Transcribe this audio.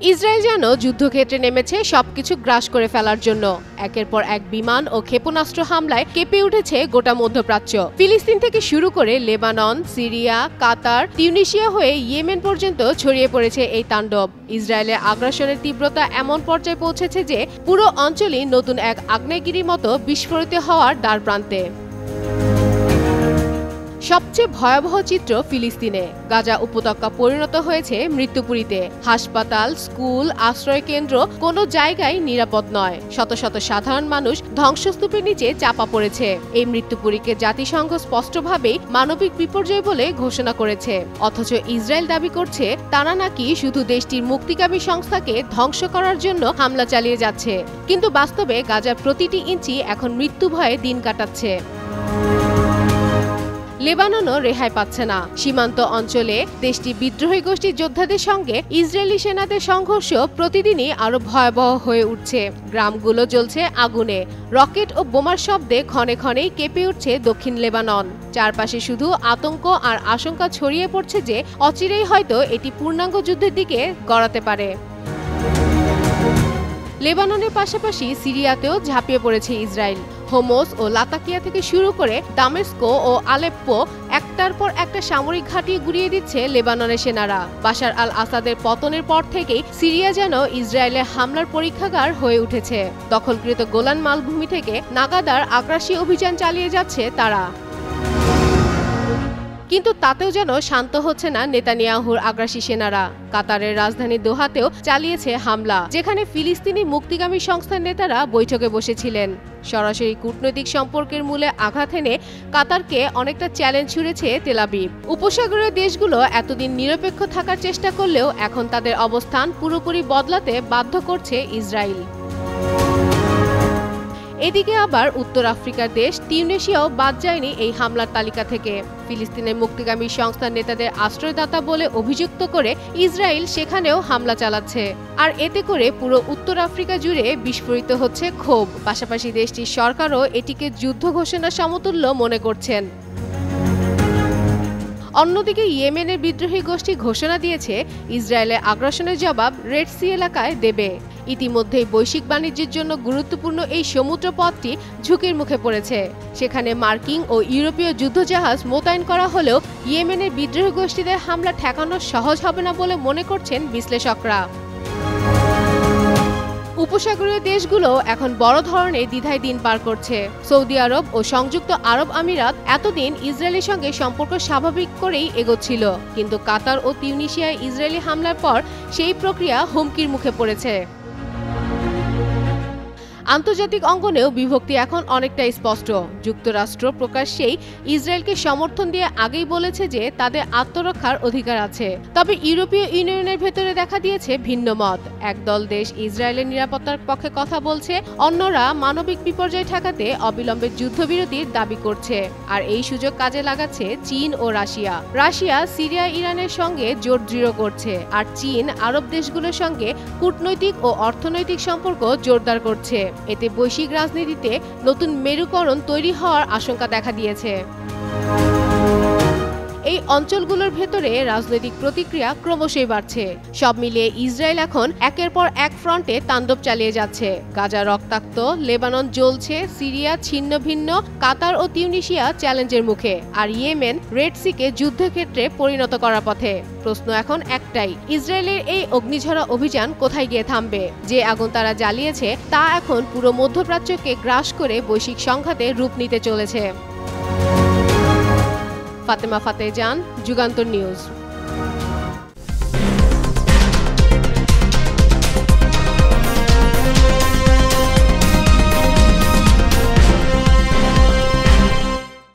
Israel যেন যুদ্ধক্ষেত্রে নেমেছে সবকিছু গ্রাস করে ফেলার জন্য। একের পর এক বিমান ও ক্ষেপণাস্ত্র হামলায় কেঁপে উঠেছে গোটা মধ্যপ্রাচ্য। ফিলিস্তিন থেকে শুরু করে লেবানন, সিরিয়া, কাতার, তিউনিসিয়া হয়ে ইয়েমেন পর্যন্ত ছড়িয়ে পড়েছে এই তাণ্ডব। ইসরায়েলের আগ্রাসনের তীব্রতা এমন পর্যায়ে পৌঁছেছে যে পুরো অঞ্চলই নতুন এক আগ্নেয়গিরির মতো বিস্ফোরিত হওয়ার দ্বারপ্রান্তে। সবচেয়ে ভয়াবহ চিত্র ফিলিস্তিনে। গাজা উপত্যকা পরিণত হয়েছে মৃত্যুপুরীতে। হাসপাতাল, স্কুল, আশ্রয় কেন্দ্র কোনো জায়গায় নিরাপদ নয়। শত শত সাধারণ মানুষ ধ্বংসস্তূপের নিচে চাপা পড়েছে। এই মৃত্যুপুরীকে জাতিসংঘ স্পষ্টভাবেই মানবিক বিপর্যয় বলে ঘোষণা করেছে। অথচ ইসরায়েল দাবি করছে তারা নাকি শুধু দেশটির মুক্তিকামী সংস্থাকে ধ্বংস করার জন্য হামলা চালিয়ে যাচ্ছে। কিন্তু বাস্তবে গাজার প্রতিটি ইঞ্চি এখন মৃত্যু ভয়ে দিন কাটাচ্ছে। লেবাননও রেহাই পাচ্ছে না। সীমান্ত অঞ্চলে দেশটির বিদ্রোহী গোষ্ঠীর যোদ্ধাদের সঙ্গে ইসরায়েলি সেনাদের সংঘর্ষ প্রতিদিনই আরো ভয়াবহ হয়ে উঠছে। গ্রামগুলো জ্বলছে আগুনে। রকেট ও বোমার শব্দে ক্ষণে ক্ষণেই কেঁপে উঠছে দক্ষিণ লেবানন। চারপাশে শুধু আতঙ্ক আর আশঙ্কা ছড়িয়ে পড়ছে যে অচিরেই হয়তো এটি পূর্ণাঙ্গ যুদ্ধের দিকে গড়াতে পারে। লেবাননের পাশাপাশি সিরিয়াতেও ঝাঁপিয়ে পড়েছে ইসরায়েল। হোমস ও লাতাকিয়া থেকে শুরু করে দামেস্কো ও আলেপ্পো একটার পর একটা সামরিক ঘাঁটি গুড়িয়ে দিচ্ছে লেবাননের সেনারা। বাশার আল আসাদের পতনের পর থেকেই সিরিয়া যেন ইসরায়েলের হামলার পরীক্ষাগার হয়ে উঠেছে। দখলকৃত গোলান মালভূমি থেকে নাগাদার আগ্রাসী অভিযান চালিয়ে যাচ্ছে তারা। কিন্তু তাতেও যেন শান্ত হচ্ছে না নেতানিয়াহুর আগ্রাসী সেনারা। কাতারের রাজধানী দোহাতেও চালিয়েছে হামলা, যেখানে ফিলিস্তিনি মুক্তিগামী সংস্থার নেতারা বৈঠকে বসেছিলেন। সরাসরি কূটনৈতিক সম্পর্কের মূলে আঘাত এনে কাতারকে অনেকটা চ্যালেঞ্জ ছুড়েছে তেল আবিব। উপসাগরীয় দেশগুলো এতদিন নিরপেক্ষ থাকার চেষ্টা করলেও এখন তাদের অবস্থান পুরোপুরি বদলাতে বাধ্য করছে ইসরায়েল। এদিকে আবার উত্তর আফ্রিকার দেশ তিউনিসিয়াও বাদ যায়নি এই হামলার তালিকা থেকে। ফিলিস্তিনের মুক্তিগামী সংস্থার নেতাদের আশ্রয়দাতা বলে অভিযুক্ত করে ইসরায়েল সেখানেও হামলা চালাচ্ছে। আর এতে করে পুরো উত্তর আফ্রিকা জুড়ে বিস্ফোরিত হচ্ছে ক্ষোভ। পাশাপাশি দেশটির সরকারও এটিকে যুদ্ধ ঘোষণার সমতুল্য মনে করছেন। অন্যদিকে ইয়েমেনের বিদ্রোহী গোষ্ঠী ঘোষণা দিয়েছে ইসরায়েলের আগ্রাসনের জবাব রেড সি এলাকায় দেবে। ইতিমধ্যেই বৈশ্বিক বাণিজ্যের জন্য গুরুত্বপূর্ণ এই সমুদ্র পথটি ঝুঁকির মুখে পড়েছে। সেখানে মার্কিন ও ইউরোপীয় যুদ্ধজাহাজ মোতায়েন করা হলেও ইয়েমেনের বিদ্রোহী গোষ্ঠীদের হামলা ঠেকানো সহজ হবে না বলে মনে করছেন বিশ্লেষকরা। উপসাগরীয় দেশগুলো এখন বড় ধরনের দ্বিধায় দিন পার করছে। সৌদি আরব ও সংযুক্ত আরব আমিরাত এতদিন ইসরায়েলের সঙ্গে সম্পর্ক স্বাভাবিক করেই এগোচ্ছিল, কিন্তু কাতার ও তিউনিসিয়ায় ইসরায়েলি হামলার পর সেই প্রক্রিয়া হুমকির মুখে পড়েছে। আন্তর্জাতিক অঙ্গনেও বিভক্তি এখন অনেকটাই স্পষ্ট। যুক্তরাষ্ট্র প্রকাশ্যেই ইসরায়েলকে সমর্থন দিয়ে আগেই বলেছে যে তাদের আত্মরক্ষার অধিকার আছে। তবে ইউরোপীয় ইউনিয়নের ভেতরে দেখা দিয়েছে ভিন্ন মত। একদল দেশ ইসরায়েলের নিরাপত্তার পক্ষে কথা বলছে, অন্যরা মানবিক বিপর্যয় ঠেকাতে অবিলম্বে যুদ্ধবিরতির দাবি করছে। আর এই সুযোগ কাজে লাগাচ্ছে চীন ও রাশিয়া। রাশিয়া সিরিয়া ইরানের সঙ্গে জোট দৃঢ় করছে, আর চীন আরব দেশগুলোর সঙ্গে কূটনৈতিক ও অর্থনৈতিক সম্পর্ক জোরদার করছে। এতে বৈশ্বিক রাজনীতিতে নতুন মেরুকরণ তৈরি হওয়ার আশঙ্কা দেখা দিয়েছে। এই অঞ্চলগুলোর ভেতরে রাজনৈতিক প্রতিক্রিয়া ক্রমশই বাড়ছে। সব মিলিয়ে ইসরায়েল এখন একের পর এক ফ্রন্টে তাণ্ডব চালিয়ে যাচ্ছে। গাজা রক্তাক্ত, লেবানন জ্বলছে, সিরিয়া ছিন্ন ভিন্ন, কাতার ও তিউনিসিয়া চ্যালেঞ্জের মুখে, আর ইয়েমেন রেড সিকে যুদ্ধক্ষেত্রে পরিণত করার পথে। প্রশ্ন এখন একটাই, ইসরায়েলের এই অগ্নিঝরা অভিযান কোথায় গিয়ে থামবে? যে আগুন তারা জ্বালিয়েছে তা এখন পুরো মধ্যপ্রাচ্যকে গ্রাস করে বৈশ্বিক সংঘাতে রূপ নিতে চলেছে। ফাতেমা ফাতেজান, যুগান্তর নিউজ।